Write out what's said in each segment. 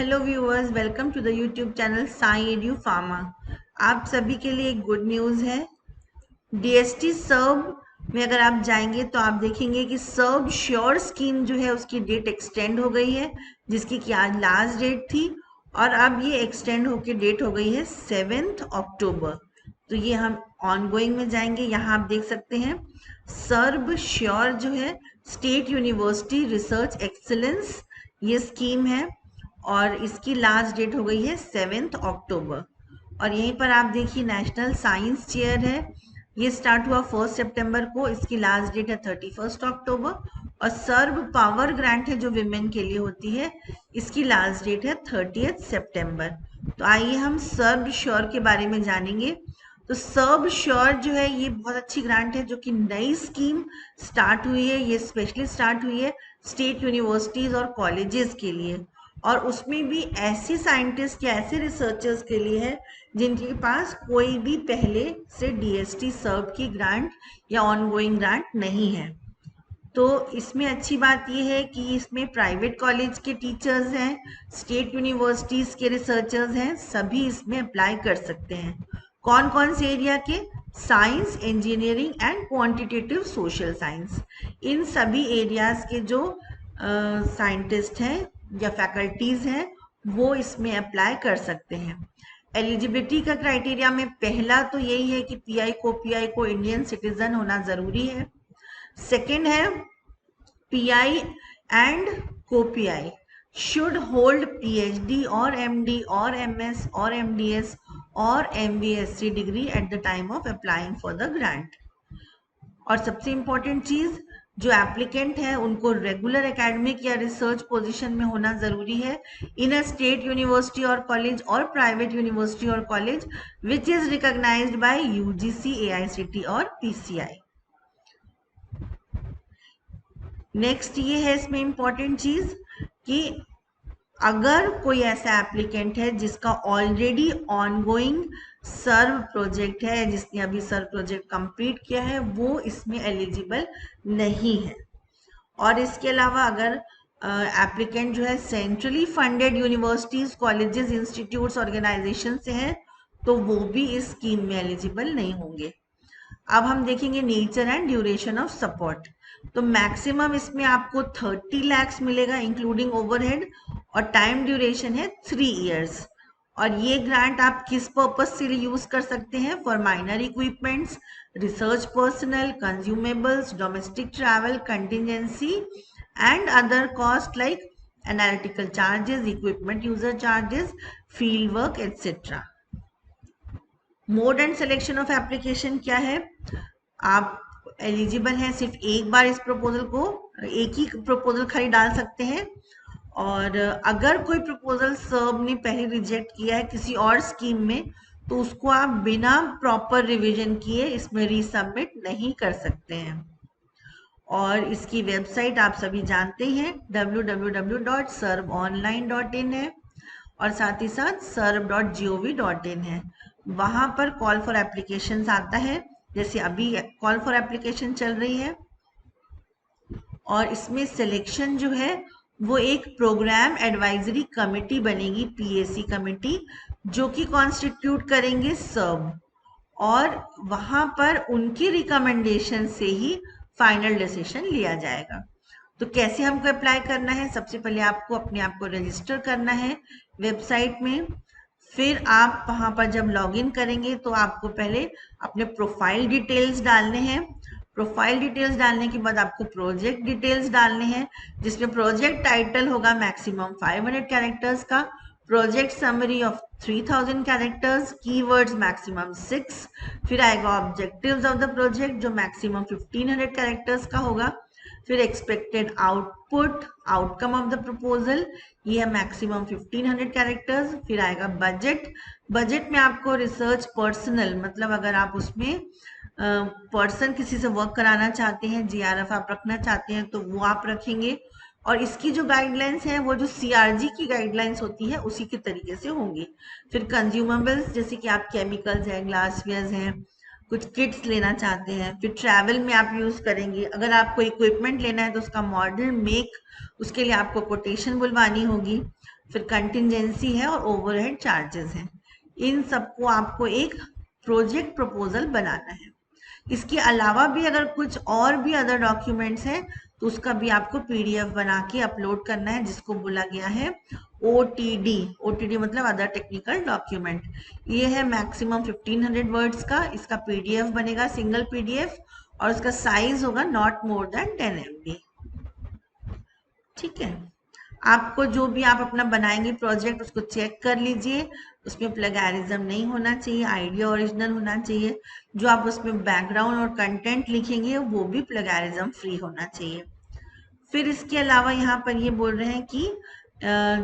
Hello viewers, welcome to the YouTube channel Sai edu pharma. आप सभी के लिए एक गुड न्यूज़ है। डीएसटी सर्व में अगर आप जाएंगे तो आप देखेंगे कि सर्व श्योर स्कीम जो है उसकी डेट एक्सटेंड हो गई है, जिसकी कि आज लास्ट डेट थी और अब ये एक्सटेंड होकर डेट हो गई है 7 अक्टूबर। तो ये हम ऑनगोइंग में जाएंगे। यहाँ आप देख सकते हैं सर्व श्योर जो है स्टेट यूनिवर्सिटी रिसर्च एक्सीलेंस ये स्कीम है और इसकी लास्ट डेट हो गई है 7 अक्टूबर। और यहीं पर आप देखिए नेशनल साइंस चेयर है, ये स्टार्ट हुआ 1 सितंबर को, इसकी लास्ट डेट है 31 अक्टूबर। और सर्व पावर ग्रांट है जो विमेन के लिए होती है, इसकी लास्ट डेट है 30 सितंबर। तो आइए हम सर्व श्योर के बारे में जानेंगे। तो सर्व श्योर जो है ये बहुत अच्छी ग्रांट है जो कि नई स्कीम स्टार्ट हुई है। ये स्पेशली स्टार्ट हुई है स्टेट यूनिवर्सिटीज और कॉलेजेस के लिए, और उसमें भी ऐसे साइंटिस्ट या ऐसे रिसर्चर्स के लिए है जिनके पास कोई भी पहले से डीएसटी सर्व की ग्रांट या ऑनगोइंग ग्रांट नहीं है। तो इसमें अच्छी बात यह है कि इसमें प्राइवेट कॉलेज के टीचर्स हैं, स्टेट यूनिवर्सिटीज के रिसर्चर्स हैं, सभी इसमें अप्लाई कर सकते हैं। कौन कौन से एरिया के? Science, engineering and quantitative social science. इन सभी एरियाज के जो साइंटिस्ट हैं या फैकल्टीज हैं वो इसमें अप्लाई कर सकते हैं। एलिजिबिलिटी का क्राइटेरिया में पहला तो यही है कि पीआई को इंडियन सिटीजन होना जरूरी है। सेकेंड है पीआई एंड को पीआई शुड होल्ड पीएचडी और एमडी और एमएस और एमडीएस और MBSc degree at the time of applying for the grant. और सबसे इंपॉर्टेंट चीज, जो एप्लीकेंट है उनको रेगुलर एकेडमिक या रिसर्च पोजीशन में होना जरूरी है इन अ स्टेट यूनिवर्सिटी और कॉलेज और प्राइवेट यूनिवर्सिटी और college which is recognised by UGC, AICTE और पीसीआई। नेक्स्ट ये है इसमें इंपॉर्टेंट चीज कि अगर कोई ऐसा एप्लीकेंट है जिसका ऑलरेडी ऑनगोइंग सर्व प्रोजेक्ट है, जिसने अभी सर्व प्रोजेक्ट कंप्लीट किया है, वो इसमें एलिजिबल नहीं है। और इसके अलावा अगर एप्लीकेंट जो है centrally funded universities, colleges, institutes, organisation से है तो वो भी इस स्कीम में एलिजिबल नहीं होंगे। अब हम देखेंगे nature and duration of support. तो मैक्सिमम इसमें आपको 30 lakhs मिलेगा इंक्लूडिंग ओवरहेड, और टाइम ड्यूरेशन है 3 years। और ये ग्रांट आप किस पर्पज से यूज कर सकते हैं? For minor equipments, research personal, consumables, domestic travel, contingency and other cost like analytical charges, equipment user charges, field work etcetera. Mode and selection of application क्या है? आप एलिजिबल हैं सिर्फ एक बार इस प्रपोजल को, एक ही प्रपोजल खाली डाल सकते हैं। और अगर कोई प्रपोजल सर्व ने पहले रिजेक्ट किया है किसी और स्कीम में तो उसको आप बिना प्रॉपर रिवीजन किए इसमें रीसबमिट नहीं कर सकते हैं। और इसकी वेबसाइट आप सभी जानते हैं www.serveonline.in है, और साथ ही साथ serve.gov.in है। वहां पर कॉल फॉर एप्लीकेशंस आता है, जैसे अभी कॉल फॉर एप्लीकेशन चल रही है। और इसमें सिलेक्शन जो है वो एक प्रोग्राम एडवाइजरी कमेटी बनेगी, पीएसी कमेटी, जो कि कॉन्स्टिट्यूट करेंगे सर्व, और वहां पर उनकी रिकमेंडेशन से ही फाइनल डिसीजन लिया जाएगा। तो कैसे हमको अप्लाई करना है? सबसे पहले आपको अपने आप को रजिस्टर करना है वेबसाइट में। फिर आप वहां पर जब लॉगिन करेंगे तो आपको पहले अपने प्रोफाइल डिटेल्स डालने हैं। प्रोफाइल डिटेल्स डालने के बाद आपको प्रोजेक्ट डिटेल्स डालने हैं, जिसमें प्रोजेक्ट टाइटल होगा मैक्सिमम 500 कैरेक्टर्स का, project summary of 3000 characters, keywords maximum 6, फिर आएगा ऑब्जेक्टिव्स ऑफ द प्रोजेक्ट जो मैक्सिमम 1500 कैरेक्टर्स का होगा, फिर expected output, outcome of the proposal, ये है मैक्सिमम 1500 कैरेक्टर्स, फिर आएगा बजट। बजट में आपको रिसर्च पर्सनल, मतलब अगर आप उसमें पर्सन किसी से वर्क कराना चाहते हैं, जीआरएफ आप रखना चाहते हैं तो वो आप रखेंगे। और इसकी जो गाइडलाइंस है वो जो सीआरजी की गाइडलाइंस होती है उसी के तरीके से होंगी। फिर कंज्यूमेबल्स, जैसे कि आप केमिकल्स हैं, ग्लासवेयर्स हैं, कुछ किट्स लेना चाहते हैं। फिर ट्रैवल में आप यूज करेंगे, अगर आपको इक्विपमेंट लेना है तो उसका मॉडल, मेक, उसके लिए आपको कोटेशन बुलवानी होगी। फिर कंटिजेंसी है और ओवरहेड चार्जेस हैं। इन सबको आपको एक प्रोजेक्ट प्रपोजल बनाना है। इसके अलावा भी अगर कुछ और भी अदर डॉक्यूमेंट्स हैं तो उसका भी आपको पीडीएफ बना के अपलोड करना है, जिसको बोला गया है ओटीडी। ओटीडी मतलब अदर टेक्निकल डॉक्यूमेंट। ये है मैक्सिमम 1500 वर्ड्स का, इसका पीडीएफ बनेगा, सिंगल पीडीएफ, और उसका साइज होगा नॉट मोर देन 10 MB। ठीक है, आपको जो भी आप अपना बनाएंगे प्रोजेक्ट उसको चेक कर लीजिए, उसमें प्लगैरिज्म नहीं होना चाहिए, आइडिया ओरिजिनल होना चाहिए। जो आप उसमें बैकग्राउंड और कंटेंट लिखेंगे वो भी प्लगैरिज्म फ्री होना चाहिए। फिर इसके अलावा यहाँ पर ये बोल रहे हैं कि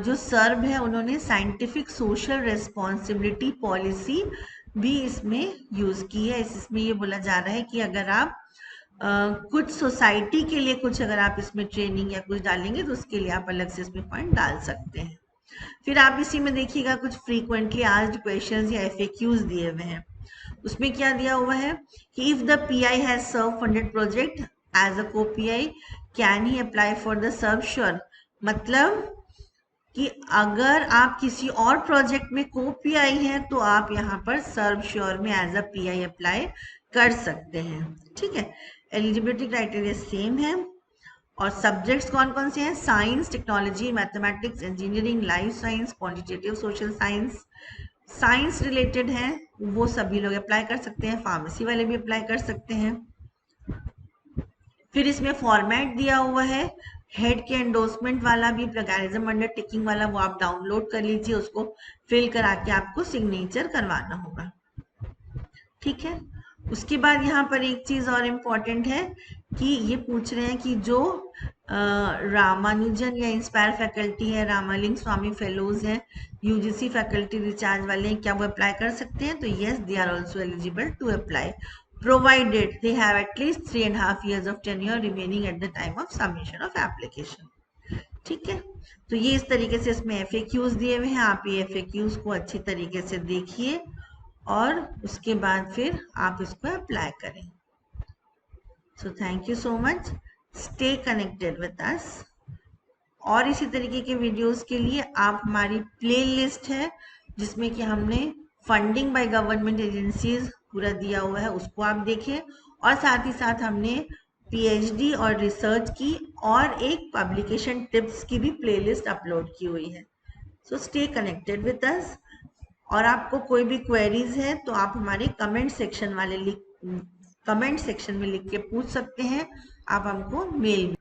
जो सर्ब है उन्होंने साइंटिफिक सोशल रेस्पॉन्सिबिलिटी पॉलिसी भी इसमें यूज की है। इसमें ये बोला जा रहा है कि अगर आप कुछ सोसाइटी के लिए कुछ अगर आप इसमें ट्रेनिंग या कुछ डालेंगे तो उसके लिए आप अलग से इसमें पॉइंट डाल सकते हैं। फिर आप इसी में देखिएगा कुछ फ्रीक्वेंटली आस्क्ड क्वेश्चंस या FAQs दिए हुए हैं। उसमें क्या दिया हुआ है कि if the PI has SERB funded project as a co-PI can he apply for the SERB SURE. मतलब कि अगर आप किसी और प्रोजेक्ट में co-PI हैं तो आप यहाँ पर सर्व श्योर में एज अ PI अप्लाई कर सकते हैं। ठीक है, एलिजिबिलिटी क्राइटेरिया सेम है। और सब्जेक्ट्स कौन कौन से हैं? Science, technology, mathematics, engineering, life science, quantitative social science. Science related हैं वो सभी लोग अप्लाई कर सकते हैं, फार्मेसी वाले भी अप्लाई कर सकते हैं। फिर इसमें फॉर्मेट दिया हुआ है, हेड के एंडोर्समेंट वाला भी, प्लगैरिज्म अंडरटेकिंग वाला, वो आप डाउनलोड कर लीजिए, उसको फिल करा के आपको सिग्नेचर करवाना होगा। ठीक है, उसके बाद यहाँ पर एक चीज और इम्पोर्टेंट है कि ये पूछ रहे हैं कि जो रामानुजन या इंस्पायर फैकल्टी है, रामालिंग स्वामी फेलोज हैं, यूजीसी फैकल्टी रिचार्ज वाले हैं, क्या वो अप्लाई कर सकते हैं? तो yes, they are also eligible to apply provided they have at least 3.5 years of tenure remaining at the time of submission of application। ठीक है, तो ये इस तरीके से इसमें FAQs दिए हुए हैं, आप ये FAQs को अच्छी तरीके से देखिए और उसके बाद फिर आप इसको अप्लाई करें। So thank you so much, stay connected with us. और इसी तरीके के वीडियोस के लिए आप हमारी प्लेलिस्ट है जिसमें कि हमने फंडिंग बाय गवर्नमेंट एजेंसीज पूरा दिया हुआ है, उसको आप देखें। और साथ ही साथ हमने PhD और रिसर्च की और एक पब्लिकेशन टिप्स की भी प्लेलिस्ट अपलोड की हुई है। So stay connected with us. और आपको कोई भी क्वेरीज है तो आप हमारे कमेंट सेक्शन में लिख के पूछ सकते हैं, आप हमको मेल